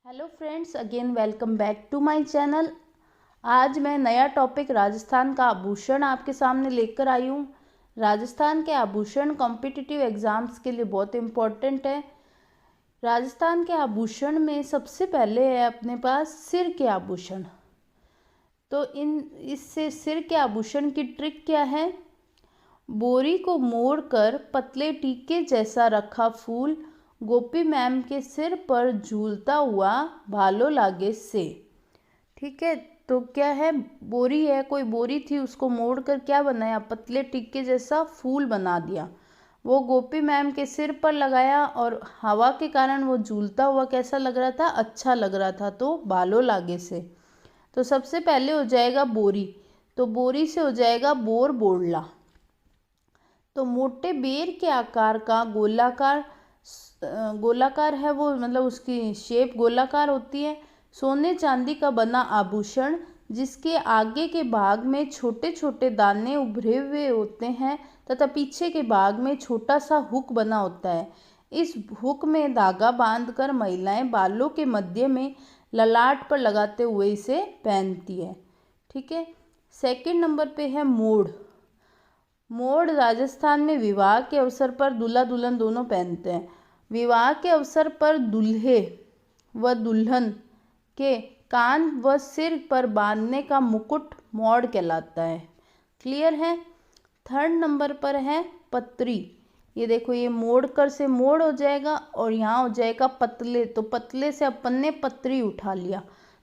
Hello friends, again welcome back to my channel. आज मैं नया टॉपिक राजस्थान का आभूषण आपके सामने लेकर आई हूँ। राजस्थान के आभूषण कॉम्पिटिटिव एग्ज़ाम्स के लिए बहुत इम्पोर्टेंट है। राजस्थान के आभूषण में सबसे पहले है अपने पास सिर के आभूषण। तो इससे सिर के आभूषण की ट्रिक क्या है? बोरी को मोड़कर पतले टीके जैसा रखा फूल गोपी मैम के सिर पर झूलता हुआ भालो लागे से। ठीक है, तो क्या है, बोरी है, कोई बोरी थी, उसको मोड़कर क्या बनाया, पतले टिक्के जैसा फूल बना दिया। वो गोपी मैम के सिर पर लगाया और हवा के कारण वो झूलता हुआ कैसा लग रहा था, अच्छा लग रहा था, तो भालो लागे से। तो सबसे पहले हो जाएगा बोरी, तो बोरी से हो जाएगा बोर बोड़ला। तो मोटे बेर के आकार का गोलाकार है वो, मतलब उसकी शेप गोलाकार होती है। सोने चांदी का बना आभूषण जिसके आगे के भाग में छोटे छोटे दाने उभरे हुए होते हैं तथा पीछे के भाग में छोटा सा हुक बना होता है। इस हुक में धागा बांधकर महिलाएं बालों के मध्य में ललाट पर लगाते हुए इसे पहनती है। ठीक है, सेकंड नंबर पे है मोड़। मोड़ राजस्थान में विवाह के अवसर पर दूल्हा दुल्हन दोनों पहनते हैं। विवाह के अवसर पर दूल्हे व दुल्हन के कान व सिर पर बांधने का मुकुट मोड़ कहलाता है। क्लियर है? थर्ड नंबर पर है पत्री। ये देखो, ये मोड़ कर से मोड़ हो जाएगा और यहाँ हो जाएगा पतले, तो पतले से अपन ने पत्री उठा लिया,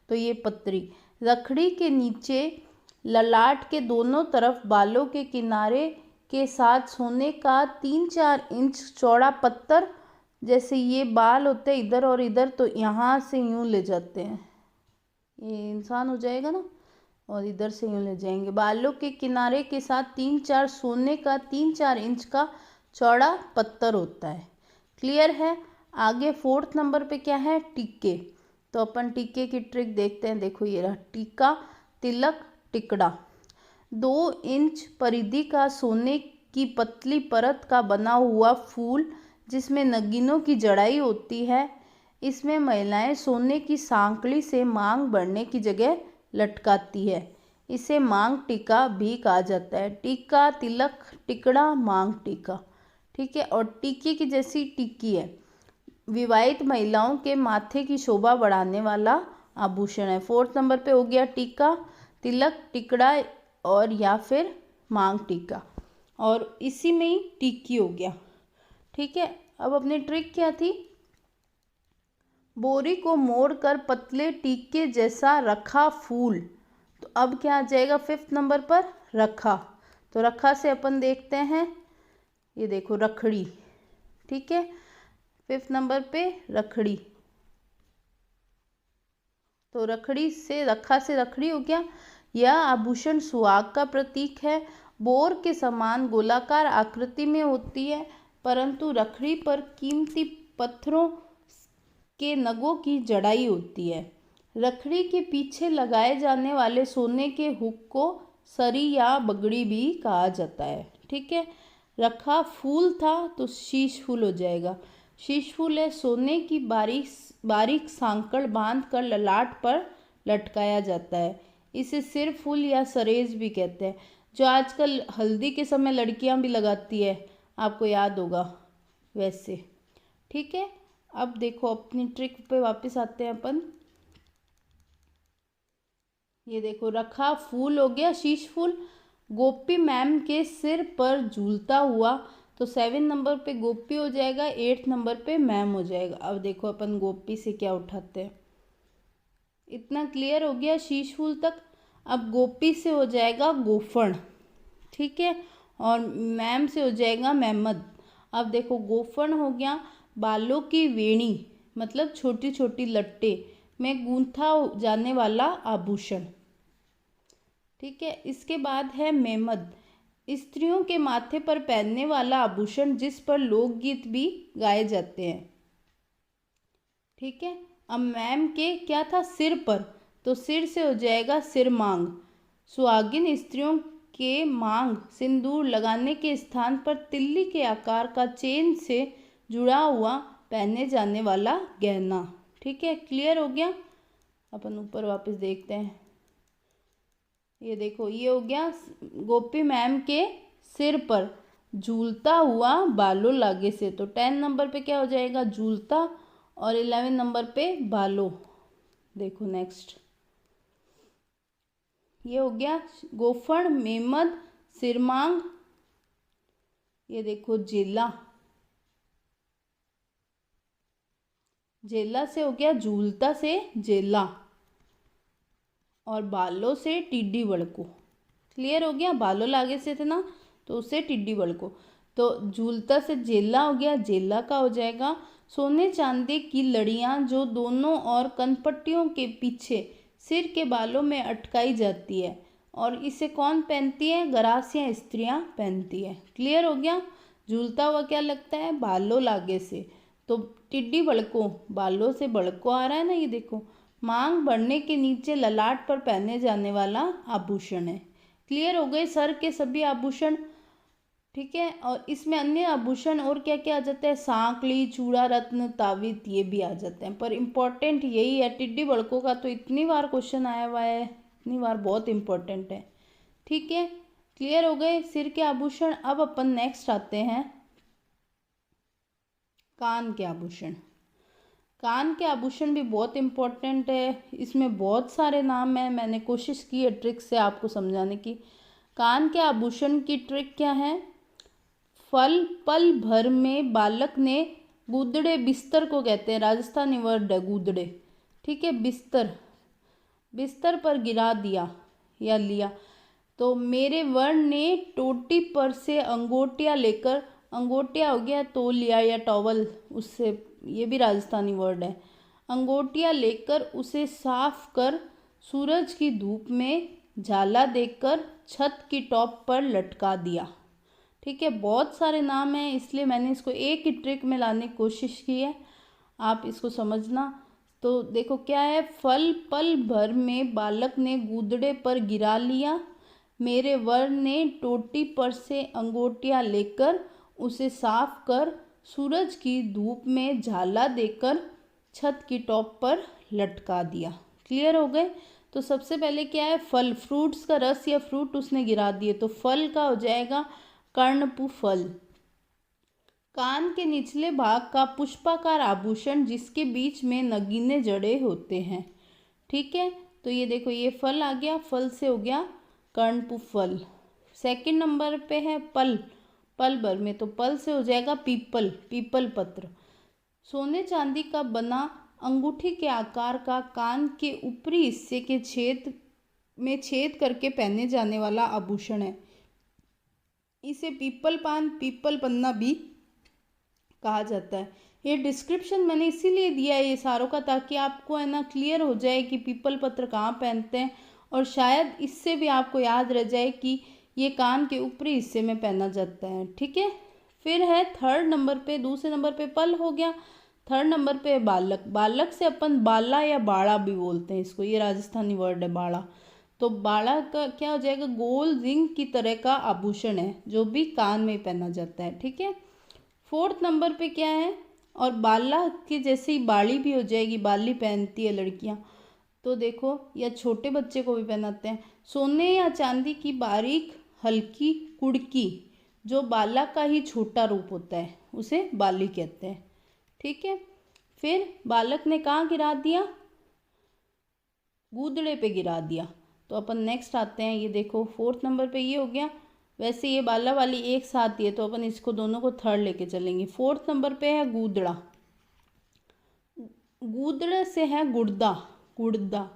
तो ये पत्री। रखड़ी के नीचे ललाट के दोनों तरफ बालों के किनारे के साथ सोने का 3-4 इंच चौड़ा पत्थर, जैसे ये बाल होते हैं इधर और इधर, तो यहाँ से यूँ ले जाते हैं, ये इंसान हो जाएगा ना, और इधर से यूँ ले जाएंगे। बालों के किनारे के साथ 3-4 सोने का 3-4 इंच का चौड़ा पत्थर होता है। क्लियर है? आगे फोर्थ नंबर पे क्या है? टीके। तो अपन टीके की ट्रिक देखते हैं। देखो, ये रहा टीका, तिलक, टिकड़ा। 2 इंच परिधि का सोने की पतली परत का बना हुआ फूल जिसमें नगीनों की जड़ाई होती है। इसमें महिलाएं सोने की सांकड़ी से मांग बढ़ने की जगह लटकाती है। इसे मांग टीका भी कहा जाता है। टीका, तिलक, टिकड़ा, मांग टीका। ठीक है, और टीके की जैसी टिक्की है। विवाहित महिलाओं के माथे की शोभा बढ़ाने वाला आभूषण है। फोर्थ नंबर पे हो गया टीका, तिलक, टिकड़ा और या फिर मांग टीका, और इसी में ही टिक्की हो गया। ठीक है, अब अपनी ट्रिक क्या थी? बोरी को मोड़कर पतले टीके जैसा रखा फूल। तो अब क्या आ जाएगा फिफ्थ नंबर पर? रखा। तो रखा से अपन देखते हैं, ये देखो रखड़ी। ठीक है, फिफ्थ नंबर पे रखड़ी। तो रखड़ी से, रखा से रखड़ी हो गया। यह आभूषण सुहाग का प्रतीक है। बोर के समान गोलाकार आकृति में होती है, परंतु रखड़ी पर कीमती पत्थरों के नगों की जड़ाई होती है। रखड़ी के पीछे लगाए जाने वाले सोने के हुक को सरी या बगड़ी भी कहा जाता है। ठीक है, रखा फूल था तो शीश फूल हो जाएगा। शीश फूल है, सोने की बारीक बारीक सांकड़ बांध कर ललाट पर लटकाया जाता है। इसे सिर फूल या सरेज भी कहते हैं, जो आजकल हल्दी के समय लड़कियां भी लगाती है, आपको याद होगा वैसे। ठीक है, अब देखो अपनी ट्रिक पे वापस आते हैं अपन। ये देखो, रखा फूल हो गया, शीश फूल। गोपी मैम के सिर पर झूलता हुआ, तो 7 नंबर पे गोपी हो जाएगा, 8 नंबर पे मैम हो जाएगा। अब देखो अपन गोपी से क्या उठाते हैं। इतना क्लियर हो गया शीश फूल तक। अब गोपी से हो जाएगा गोफण। ठीक है, और मैम से हो जाएगा मेहमद। अब देखो, गोफण हो गया बालों की वेणी, मतलब छोटी छोटी लट्टे में गूंथा जाने वाला आभूषण। ठीक है, इसके बाद है मेहमद, स्त्रियों के माथे पर पहनने वाला आभूषण जिस पर लोकगीत भी गाए जाते हैं। ठीक है, अब मैम के क्या था? सिर पर, तो सिर से हो जाएगा सिर मांग। सुहागिन स्त्रियों के मांग सिंदूर लगाने के स्थान पर तिल्ली के आकार का चेन से जुड़ा हुआ पहने जाने वाला गहना। ठीक है, क्लियर हो गया। अपन ऊपर वापस देखते हैं। ये देखो, ये हो गया गोपी मैम के सिर पर झूलता हुआ बालो लागे से। तो 10 नंबर पे क्या हो जाएगा, झूलता, और 11 नंबर पे बालो। देखो नेक्स्ट, ये हो गया गोफण मेमद सिरमांग। ये देखो जेला, जेला से हो गया झूलता से जेला, और बालों से टिड्डी बड़को। क्लियर हो गया, बालों लागे से थे ना, तो उससे टिड्डी बड़को। तो झूलता से जेला हो गया, जेला का हो जाएगा सोने चांदी की लड़ियां जो दोनों और कनपट्टियों के पीछे सिर के बालों में अटकाई जाती है, और इसे कौन पहनती है, गरासियां स्त्रियां पहनती है। क्लियर हो गया। झूलता हुआ क्या लगता है, बालों लागे से। तो टिड्डी बड़को, बालों से बड़को आ रहा है ना, ये देखो। मांग बढ़ने के नीचे ललाट पर पहने जाने वाला आभूषण है। क्लियर हो गए सर के सभी आभूषण, ठीक है। और इसमें अन्य आभूषण और क्या क्या आ जाता है, सांकली, चूड़ा, रत्न, तावित, ये भी आ जाते हैं। पर इम्पोर्टेंट यही है, टिड्डी बड़कों का तो इतनी बार क्वेश्चन आया हुआ है, इतनी बार, बहुत इम्पोर्टेंट है, ठीक है। क्लियर हो गए सिर के आभूषण। अब अपन नेक्स्ट आते हैं कान के आभूषण। कान के आभूषण भी बहुत इम्पोर्टेंट है, इसमें बहुत सारे नाम हैं, मैंने कोशिश की है ट्रिक से आपको समझाने की। कान के आभूषण की ट्रिक क्या है, पल भर में बालक ने गूदड़े, बिस्तर को कहते हैं, राजस्थानी वर्ड है गूदड़े, ठीक है। बिस्तर पर गिरा दिया या लिया। तो मेरे वर्ण ने टोटी पर से अंगोटिया लेकर, अंगोटिया हो गया तौलिया या टॉवल, उससे, ये भी राजस्थानी वर्ड है। अंगोटिया लेकर उसे साफ कर सूरज की धूप में झाला देकर छत की टॉप पर लटका दिया, ठीक है। बहुत सारे नाम हैं, इसलिए मैंने इसको एक ही ट्रिक में लाने की कोशिश की है, आप इसको समझना। तो देखो क्या है, पल भर में बालक ने गूदड़े पर गिरा लिया, मेरे वर ने टोटी पर से अंगोटिया लेकर उसे साफ कर सूरज की धूप में झाला देकर छत की टॉप पर लटका दिया। क्लियर हो गए। तो सबसे पहले क्या है, फल, फ्रूट्स का रस या फ्रूट उसने गिरा दिए, तो फल का हो जाएगा कर्णपुफल। कान के निचले भाग का पुष्पाकार आभूषण जिसके बीच में नगीने जड़े होते हैं, ठीक है। तो ये देखो, ये फल आ गया, फल से हो गया कर्णपुफल। सेकंड नंबर पे है पल भर में, तो पल से हो जाएगा पीपल पत्र। सोने चांदी का बना अंगूठी के आकार का कान के ऊपरी हिस्से के छेद करके पहने जाने वाला आभूषण है। इसे पीपल पन्ना भी कहा जाता है। ये डिस्क्रिप्शन मैंने इसीलिए दिया है ये सारों का, ताकि आपको है ना क्लियर हो जाए कि पीपल पत्र कहाँ पहनते हैं, और शायद इससे भी आपको याद रह जाए कि ये कान के ऊपरी हिस्से में पहना जाता है, ठीक है। फिर है थर्ड नंबर पे, दूसरे नंबर पे पल हो गया, थर्ड नंबर पे बालक। बालक से अपन बाला या बाड़ा भी बोलते हैं इसको, ये राजस्थानी वर्ड है बाड़ा। तो बाड़ा का क्या हो जाएगा, गोल रिंग की तरह का आभूषण है जो भी कान में पहना जाता है, ठीक है। फोर्थ नंबर पे क्या है, और बाला के जैसे ही बाली भी हो जाएगी, बाली पहनती है लड़कियां, तो देखो, या छोटे बच्चे को भी पहनाते हैं, सोने या चांदी की बारीक हल्की कुड़की जो बाला का ही छोटा रूप होता है, उसे बाली कहते हैं, ठीक है। फिर बालक ने कहाँ गिरा दिया, गूदड़े पे गिरा दिया। तो अपन नेक्स्ट आते हैं, ये देखो फोर्थ नंबर पे ये हो गया। वैसे ये बाला वाली एक साथ ही है, तो अपन इसको दोनों को थर्ड लेके चलेंगे। फोर्थ नंबर पे है गूदड़ा। गूदड़े से है गुड़दा।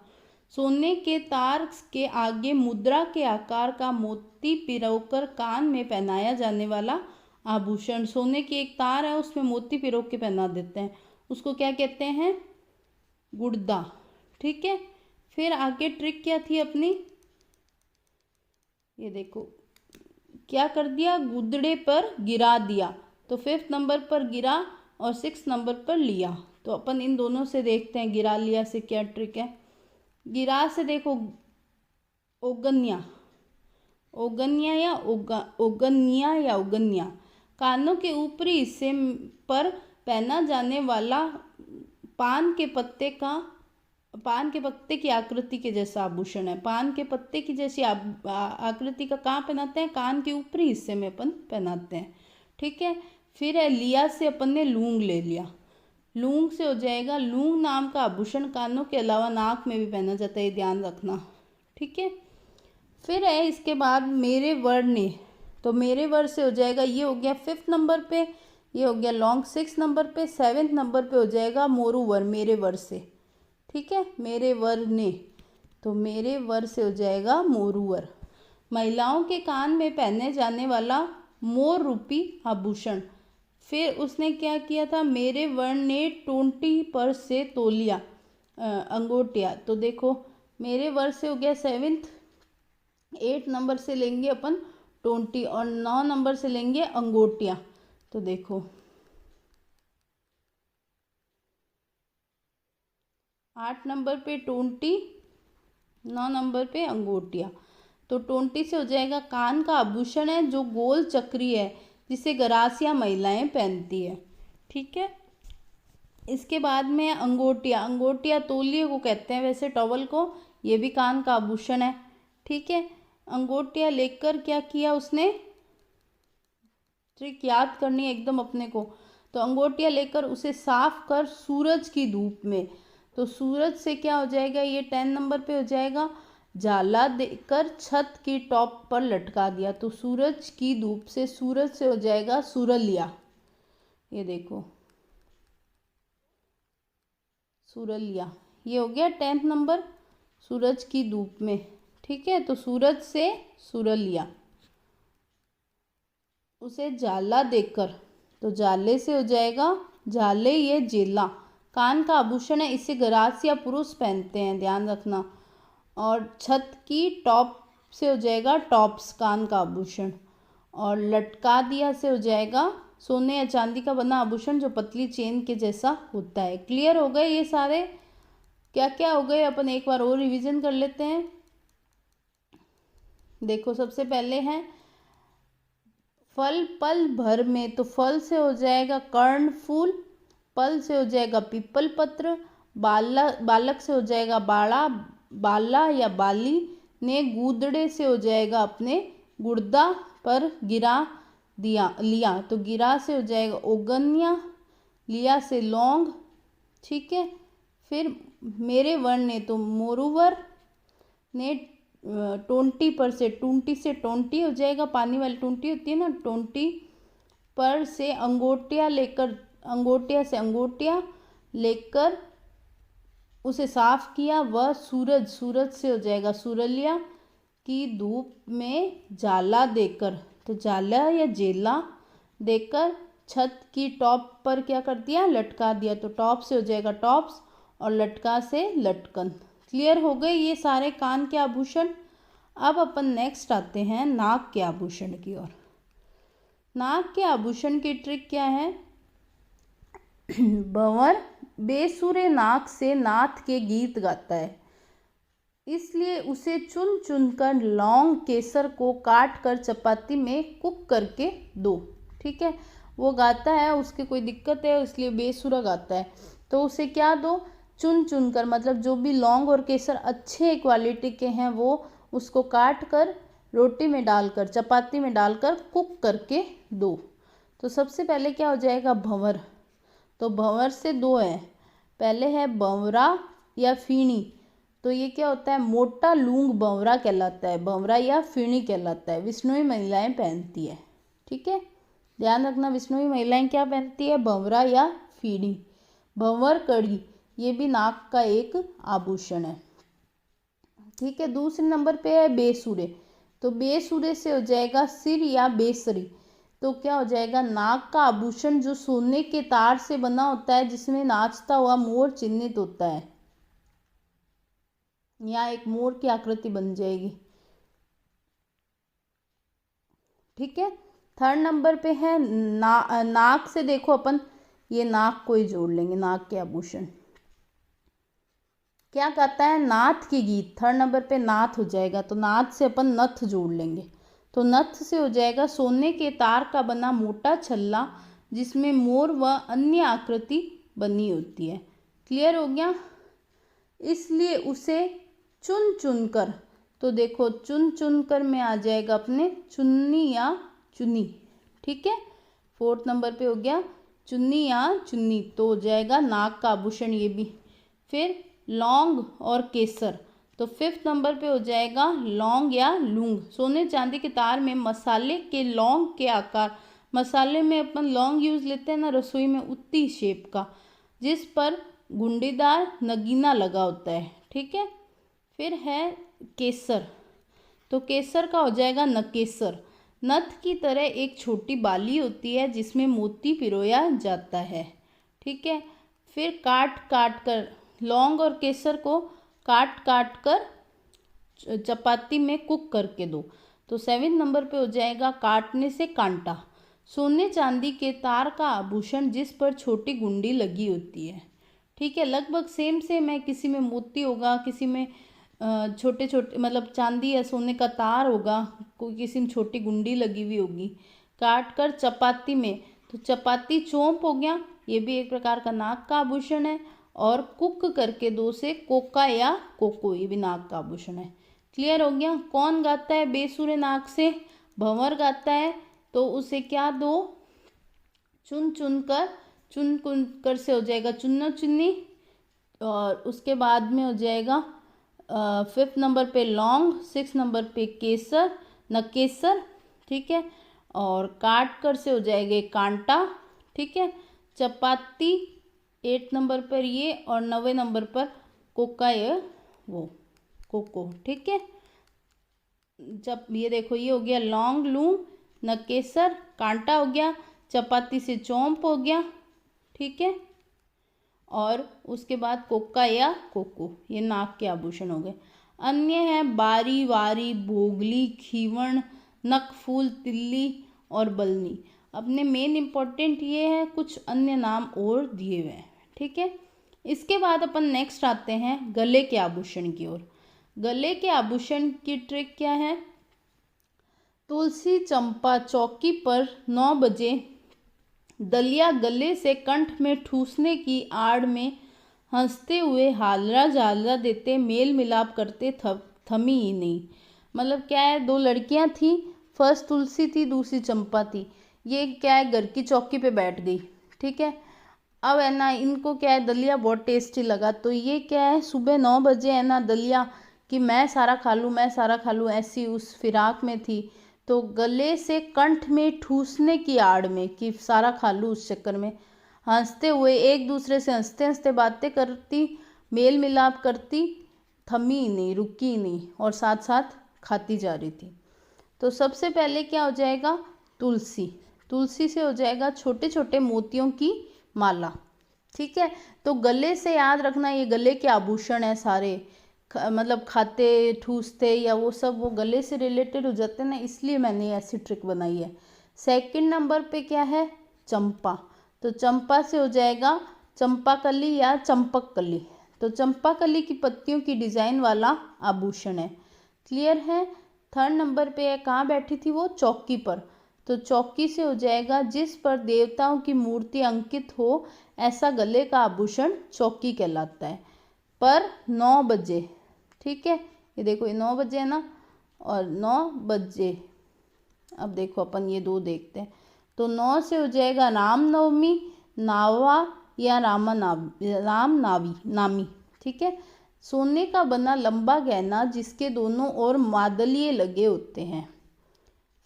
सोने के तार के आगे मुद्रा के आकार का मोती पिरोकर कान में पहनाया जाने वाला आभूषण। सोने की एक तार है, उसमें मोती पिरो के पहना देते हैं, उसको क्या कहते हैं, गुड़दा, ठीक है। फिर आगे ट्रिक क्या थी अपनी, ये देखो क्या कर दिया, गुदड़े पर गिरा दिया, तो फिफ्थ नंबर पर गिरा और सिक्स नंबर पर लिया। तो अपन इन दोनों से देखते हैं गिरा लिया से क्या ट्रिक है। गिरा से देखो ओगन्या या ओगन्या, कानों के ऊपरी हिस्से पर पहना जाने वाला पान के पत्ते की आकृति के जैसा आभूषण है। पान के पत्ते की जैसी आकृति का कहाँ पहनाते हैं? कान के ऊपरी हिस्से में अपन पहनाते हैं। ठीक है। फिर है लिया से अपन ने लूंग ले लिया। लूंग से हो जाएगा, लूंग नाम का आभूषण कानों के अलावा नाक में भी पहना जाता है, ये ध्यान रखना। ठीक है। फिर है इसके बाद मेरे वर ने, तो मेरे वर से हो जाएगा, ये हो गया 5th नंबर पे, ये हो गया लॉन्ग 6th नंबर पे। 7th नंबर पे हो जाएगा मोरू वर, मेरे वर से। ठीक है। मेरे वर ने, तो मेरे वर से हो जाएगा मोरूवर। महिलाओं के कान में पहने जाने वाला मोर रूपी आभूषण। फिर उसने क्या किया था? मेरे वर ने 20 पर से तोलिया अंगूठिया। तो देखो मेरे वर से हो गया 7th, 8 नंबर से लेंगे अपन 20 और 9 नंबर से लेंगे अंगूठिया। तो देखो 8 नंबर पे 20, 9 नंबर पे अंगूठिया। तो 20 से हो जाएगा कान का आभूषण है जो गोल चक्री है, जिसे गरासिया महिलाएं पहनती है। ठीक है। इसके बाद में अंगूठिया। अंगूठिया तौलिए को कहते हैं वैसे, टॉवल को, ये भी कान का आभूषण है। ठीक है। अंगूठिया लेकर क्या किया उसने? ट्रिक याद करनी है एकदम अपने को। तो अंगूठिया लेकर उसे साफ कर सूरज की धूप में, तो सूरज से क्या हो जाएगा? ये 10 नंबर पे हो जाएगा, जाला देकर छत की टॉप पर लटका दिया। तो सूरज की धूप से, सूरज से हो जाएगा सुरलिया। ये देखो सुरलिया, ये हो गया 10th नंबर, सूरज की धूप में। ठीक है। तो सूरज से सुरलिया, उसे जाला देकर, तो जाले से हो जाएगा जाले, ये जेला कान का आभूषण है, इसे गरासिया पुरुष पहनते हैं, ध्यान रखना। और छत की टॉप से हो जाएगा टॉप्स, कान का आभूषण। और लटका दिया से हो जाएगा सोने या चांदी का बना आभूषण जो पतली चेन के जैसा होता है। क्लियर हो गए ये सारे? क्या क्या हो गए अपन एक बार और रिवीजन कर लेते हैं। देखो सबसे पहले है फल पल भर में, तो फल से हो जाएगा कर्ण फूल, पल से हो जाएगा पीपल पत्र, बालक से हो जाएगा बाला या बाली, ने गूदड़े से हो जाएगा अपने गुर्दा पर गिरा लिया, तो गिरा से हो जाएगा ओगन्या, लिया से लौंग। ठीक है। फिर मेरे वर ने, तो मोरूवर ने 20 पर से, 20 से 20 हो जाएगा, पानी वाली 20 होती है ना, 20 पर से अंगूठिया लेकर, अंगूठिया से अंगूठिया लेकर उसे साफ किया। वह सूरज, सूरज से हो जाएगा सुरलिया की धूप में जाला देकर, तो जाला या जेला देकर छत की टॉप पर क्या कर दिया? लटका दिया। तो टॉप से हो जाएगा टॉप्स और लटका से लटकन। क्लियर हो गए ये सारे कान के आभूषण। अब अपन नेक्स्ट आते हैं नाक के आभूषण की ओर। नाक के आभूषण की ट्रिक क्या है? भंवर बेसुरे नाक से नाथ के गीत गाता है, इसलिए उसे चुन चुन कर लौंग केसर को काट कर चपाती में कुक करके दो। ठीक है। वो गाता है, उसकी कोई दिक्कत है इसलिए बेसुरा गाता है, तो उसे क्या दो? चुन चुन कर, मतलब जो भी लौंग और केसर अच्छे क्वालिटी के हैं वो उसको काट कर रोटी में डालकर, चपाती में डालकर कुक करके दो। तो सबसे पहले क्या हो जाएगा? भंवर। तो भंवर से दो है, पहले है बंवरा या फीणी, तो ये क्या होता है? मोटा लूंग बंवरा कहलाता है, बंवरा या फीणी कहलाता है, विष्णुई महिलाएं पहनती है। ठीक है। ध्यान रखना, विष्णुई महिलाएं क्या पहनती है? बंवरा या फीणी। भंवर कड़ी, ये भी नाक का एक आभूषण है। ठीक है। दूसरे नंबर पे है बेसुरे, तो बेसुरे से हो जाएगा सिर या बेसरी, तो क्या हो जाएगा? नाक का आभूषण जो सोने के तार से बना होता है, जिसमें नाचता हुआ मोर चिन्हित होता है, यहाँ एक मोर की आकृति बन जाएगी। ठीक है। 3rd नंबर पे है नाक से, देखो अपन ये नाक को ही जोड़ लेंगे, नाक के आभूषण क्या कहता है? नाथ के गीत। 3rd नंबर पे नाथ हो जाएगा, तो नाथ से अपन नथ जोड़ लेंगे, तो नथ से हो जाएगा सोने के तार का बना मोटा छल्ला जिसमें मोर व अन्य आकृति बनी होती है। क्लियर हो गया। इसलिए उसे चुन चुन कर, तो देखो चुन चुन कर में आ जाएगा अपने चुन्नी या चुन्नी। ठीक है, 4th नंबर पे हो गया चुन्नी या चुन्नी, तो हो जाएगा नाक का आभूषण ये भी। फिर लौंग और केसर, तो 5th नंबर पे हो जाएगा लौंग या लूंग। सोने चांदी के तार में मसाले के लौंग के आकार, मसाले में अपन लौंग यूज लेते हैं ना रसोई में, उतनी शेप का, जिस पर गुंडीदार नगीना लगा होता है। ठीक है, फिर है केसर, तो केसर का हो जाएगा नकेसर। नथ की तरह एक छोटी बाली होती है जिसमें मोती पिरोया जाता है। ठीक है, फिर काट काट कर, लौंग और केसर को काट काट कर चपाती में कुक करके दो, तो 7 नंबर पे हो जाएगा काटने से कांटा। सोने चांदी के तार का आभूषण जिस पर छोटी गुंडी लगी होती है। ठीक है, लगभग सेम सेम है, किसी में मोती होगा, किसी में छोटे छोटे मतलब चांदी या सोने का तार होगा, कोई किसी में छोटी गुंडी लगी हुई होगी। काट कर चपाती में, तो चपाती चौंप हो गया, ये भी एक प्रकार का नाक का आभूषण है। और कुक करके दो से कोका या कोको, ये भी नाक का आभूषण है। क्लियर हो गया। कौन गाता है बेसुरे नाक से? भंवर गाता है, तो उसे क्या दो? चुन चुन कर, चुन चुन कर से हो जाएगा चुन्ना चुन्नी, और उसके बाद में हो जाएगा 5th नंबर पे लौंग, 6th नंबर पे केसर नकेसर। ठीक है, और काट कर से हो जाएगा कांटा। ठीक है, चपाती 8 नंबर पर ये, और 9वें नंबर पर कोका ये वो कोको। ठीक है, जब ये देखो ये हो गया लौंग लूंग नकेसर, कांटा हो गया, चपाती से चौंप हो गया। ठीक है, और उसके बाद कोका या कोको, ये नाक के आभूषण हो गए। अन्य है बारी वारी भोगली खीवण नकफूल तिल्ली और बलनी। अपने मेन इम्पोर्टेंट ये है, कुछ अन्य नाम और दिए हुए हैं। ठीक है, इसके बाद अपन नेक्स्ट आते हैं गले के आभूषण की ओर। गले के आभूषण की ट्रिक क्या है? तुलसी चंपा चौकी पर 9 बजे दलिया गले से कंठ में ठूसने की आड़ में हंसते हुए हालरा झालरा देते मेल मिलाप करते थमी ही नहीं। मतलब क्या है, 2 लड़कियां थी, फर्स्ट तुलसी थी दूसरी चंपा थी। ये क्या है, घर की चौकी पे बैठ गई। ठीक है, अब है ना इनको क्या है, दलिया बहुत टेस्टी लगा, तो ये क्या है सुबह 9 बजे है ना दलिया कि मैं सारा खा लूँ मैं सारा खा लूँ, ऐसी उस फिराक में थी। तो गले से कंठ में ठूसने की आड़ में कि सारा खा लूँ, उस चक्कर में हंसते हुए एक दूसरे से हंसते हंसते बातें करती, मेल मिलाप करती, थमी नहीं रुकी नहीं, और साथ साथ खाती जा रही थी। तो सबसे पहले क्या हो जाएगा, तुलसी, तुलसी से हो जाएगा छोटे छोटे मोतियों की माला। ठीक है, तो गले से याद रखना, ये गले के आभूषण है सारे, मतलब खाते ठूसते या वो सब वो गले से रिलेटेड हो जाते हैं ना, इसलिए मैंने ऐसी ट्रिक बनाई है। 2nd नंबर पे क्या है, चंपा, तो चंपा से हो जाएगा चंपाकली या चंपककली, तो चंपाकली की पत्तियों की डिजाइन वाला आभूषण है। क्लियर है। 3rd नंबर पे है, कहाँ बैठी थी वो, चौकी पर, तो चौकी से हो जाएगा जिस पर देवताओं की मूर्ति अंकित हो, ऐसा गले का आभूषण चौकी कहलाता है। पर 9 बजे, ठीक है, ये देखो ये 9 बजे है ना, और 9 बजे, अब देखो अपन ये 2 देखते हैं, तो 9 से हो जाएगा रामनवमी नावा या राम नावी नामी। ठीक है, सोने का बना लंबा गहना जिसके दोनों ओर मादलिये लगे होते हैं।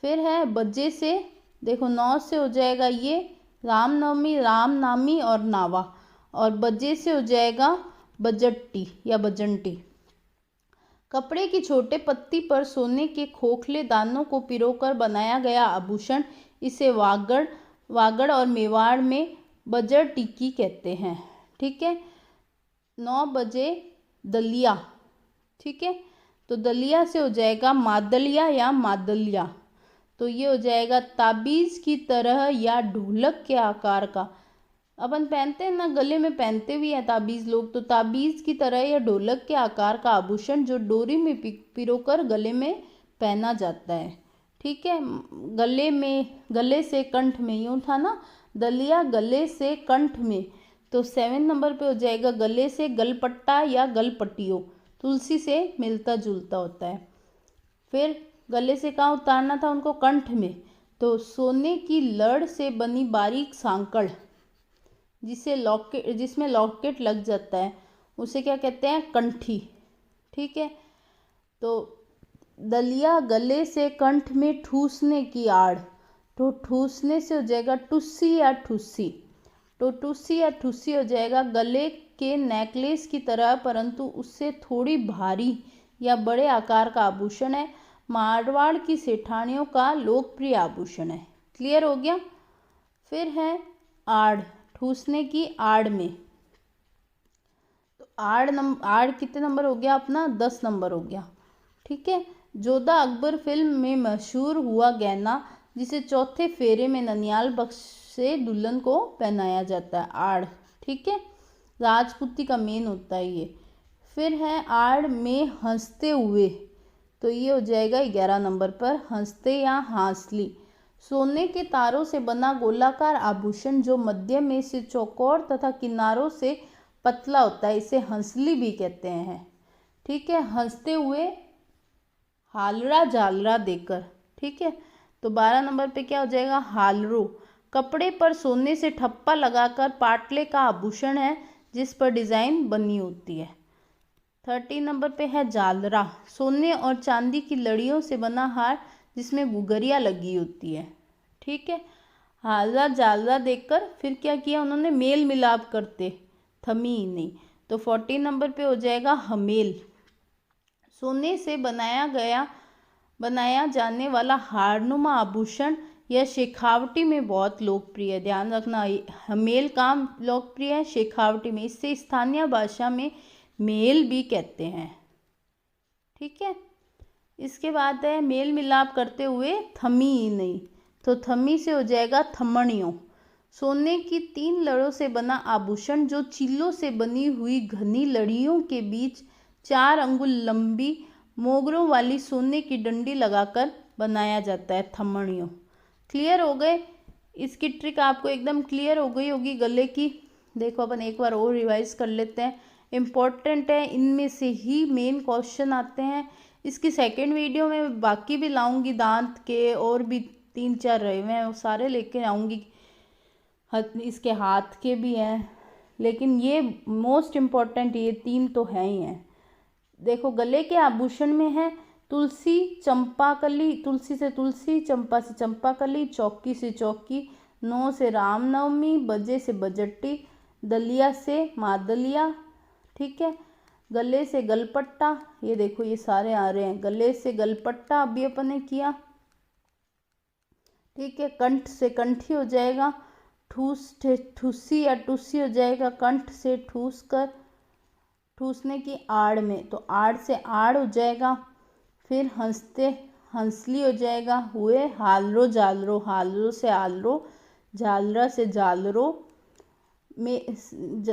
फिर है बजे से, देखो 9 से हो जाएगा ये रामनवमी राम नामी और नावा, और बजे से हो जाएगा बजट्टी या बजंटी। कपड़े की छोटे पत्ती पर सोने के खोखले दानों को पिरोकर बनाया गया आभूषण, इसे वागड़ और मेवाड़ में बजर टिक्की कहते हैं। ठीक है, 9 बजे दलिया। ठीक है, तो दलिया से हो जाएगा मादलिया या मादलिया, तो ये हो जाएगा ताबीज़ की तरह या ढोलक के आकार का। अपन पहनते हैं ना, गले में पहनते भी हैं ताबीज़ लोग, तो ताबीज़ की तरह या ढोलक के आकार का आभूषण जो डोरी में पिरोकर गले में पहना जाता है। ठीक है, गले से कंठ में, यूँ था ना, दलिया गले से कंठ में, तो 7 नंबर पे हो जाएगा गले से गलपट्टा या गलपट्टियों, तुलसी से मिलता जुलता होता है। फिर गले से कहाँ उतारना था उनको, कंठ में, तो सोने की लड़ से बनी बारीक सांकड़ जिसमें लॉकेट लग जाता है उसे क्या कहते हैं, कंठी। ठीक है। तो दलिया गले से कंठ में ठूसने की आड़, तो ठूसने से हो जाएगा टुस्सी या ठुस्सी, तो टुस्सी या ठुस्सी हो जाएगा गले के नेकलेस की तरह परंतु उससे थोड़ी भारी या बड़े आकार का आभूषण है। मारवाड़ की सेठानियों का लोकप्रिय आभूषण है। क्लियर हो गया। फिर है आड़, ठूसने की आड़ में, तो आड़ कितने नंबर हो गया अपना, 10 नंबर हो गया। ठीक है। जोधा अकबर फिल्म में मशहूर हुआ गहना जिसे चौथे फेरे में ननियाल बख्श से दुल्हन को पहनाया जाता है, आड़। ठीक है। राजपूती का मेन होता है ये। फिर है आड़ में हंसते हुए, तो ये हो जाएगा 11 नंबर पर, हंसते या हांसली, सोने के तारों से बना गोलाकार आभूषण जो मध्य में से चौकोर तथा किनारों से पतला होता है, इसे हंसली भी कहते हैं। ठीक है। हंसते हुए हालरा झालरा देकर। ठीक है। तो 12 नंबर पे क्या हो जाएगा, हालरो, कपड़े पर सोने से ठप्पा लगाकर पाटले का आभूषण है जिस पर डिजाइन बनी होती है। 13 नंबर पे है झालरा, सोने और चांदी की लड़ियों से बना हार जिसमें गुगरिया लगी होती है। ठीक है। हालरा झालरा देखकर फिर क्या किया उन्होंने, मेल मिलाप करते, थमी ही नहीं। तो 14 नंबर पे हो जाएगा हमेल, सोने से बनाया जाने वाला हारनुमा आभूषण यह शेखावटी में बहुत लोकप्रिय है। ध्यान रखना, हमेल काम लोकप्रिय है शेखावटी में, इससे स्थानीय भाषा में मेल भी कहते हैं। ठीक है। इसके बाद है मेल मिलाप करते हुए थमी ही नहीं, तो थमी से हो जाएगा थमणियों, सोने की 3 लड़ों से बना आभूषण जो चीलों से बनी हुई घनी लड़ियों के बीच 4 अंगुल लंबी मोगरों वाली सोने की डंडी लगाकर बनाया जाता है, थमणियों। क्लियर हो गए। इसकी ट्रिक आपको एकदम क्लियर हो गई होगी गले की। देखो अपन एक बार और रिवाइज कर लेते हैं, इम्पोर्टेंट है, इनमें से ही मेन क्वेश्चन आते हैं। इसकी सेकंड वीडियो में बाकी भी लाऊंगी, दांत के और भी 3-4 रहे हुए हैं वो सारे लेके आऊँगी, इसके हाथ के भी हैं, लेकिन ये मोस्ट इम्पॉर्टेंट ये 3 तो हैं ही हैं। देखो गले के आभूषण में है तुलसी चंपाकली, तुलसी से तुलसी, चंपा से चंपाकली, चौकी से चौकी, 9 से रामनवमी, बजे से बजट्टी, दलिया से मादलिया। ठीक है। गले से गलपट्टा, ये देखो ये सारे आ रहे हैं, गले से गलपट्टा अभी अपन ने किया। ठीक है। कंठ से कंठी हो जाएगा, ठूसी या टूसी हो जाएगा, कंठ से ठूस कर ठूसने की आड़ में, तो आड़ से आड़ हो जाएगा। फिर हंसते हंसली हो जाएगा, हुए हालरो झालरो, हालरो से आलरो, झालरा से झालरो में,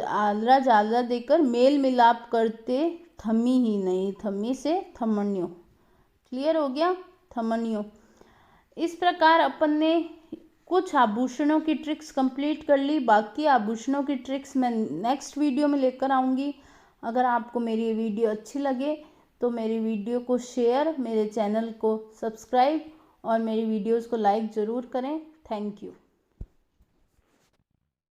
आलरा झालरा देकर मेल मिलाप करते थमी ही नहीं, थमी से थमनियों। क्लियर हो गया, थमनियों। इस प्रकार अपन ने कुछ आभूषणों की ट्रिक्स कंप्लीट कर ली, बाकी आभूषणों की ट्रिक्स मैं नेक्स्ट वीडियो में लेकर आऊँगी। अगर आपको मेरी वीडियो अच्छी लगे तो मेरी वीडियो को शेयर, मेरे चैनल को सब्सक्राइब और मेरी वीडियोस को लाइक ज़रूर करें। Thank you.